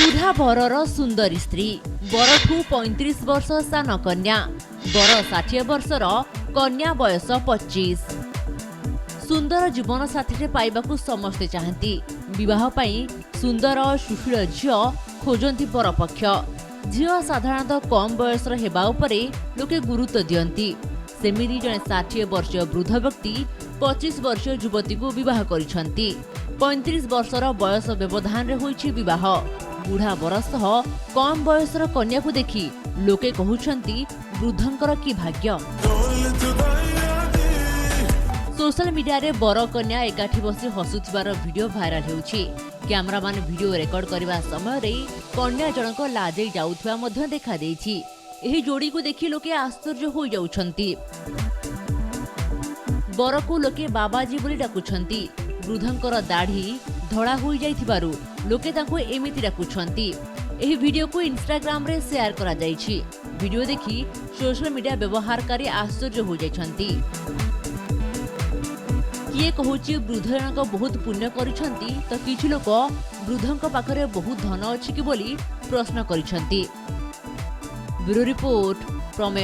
बुढ़ा बरर सुंदरी स्त्री बरठू 35 वर्ष सान कन्या बर 60 वर्षर कन्या बयस 25। सुंदर जीवन साथी पाइबाकू समस्ते चाहती विवाह पाई सुंदर और सुशील झील खोजती परपक्ष। झील साधारणतः कम बयसर हेबा उपरे लोके गुरुत्व दियंती। सेमिति जने 60 वर्षीय वृद्ध व्यक्ति 25 वर्षीय युवती को विवाह करिसंती। 35 वर्षर बयस व्यवधान रे होईछि विवाह। बुढ़ा बरस कम बयसर कन्या को देखि लोके कहउछंती वृद्धंकर की भाग्य। सोशल मीडिया रे बर कन्या एकाठी बसी हसुथिबार वीडियो भाइराल हेउछि। कैमरा मान वीडियो रेकर्ड करबा समय रे कन्या जनक लाजै जाउथबा मध्ये देखा देछि। एही जोड़ी को देखि लोके आश्चर्य हो जाउछंती। बर को लोके बाबाजी बोली डाकुछंती। वृद्धंकर दाढ़ी धड़ा होई जाइथिबारु लोके ताको एमिति डाकुछंती। एही वीडियो को इंस्टाग्राम रे शेयर करा जाइछि। वीडियो देखि सोशल मीडिया व्यवहारकारी आश्चर्य हो जाइछंती। किए कहूची वृद्ध जनक बहुत पुण्य करिछंती तो किछि लोक वृद्धंक पाखरे बहुत धन अछि कि बोली प्रश्न करिछंती। Bureau report from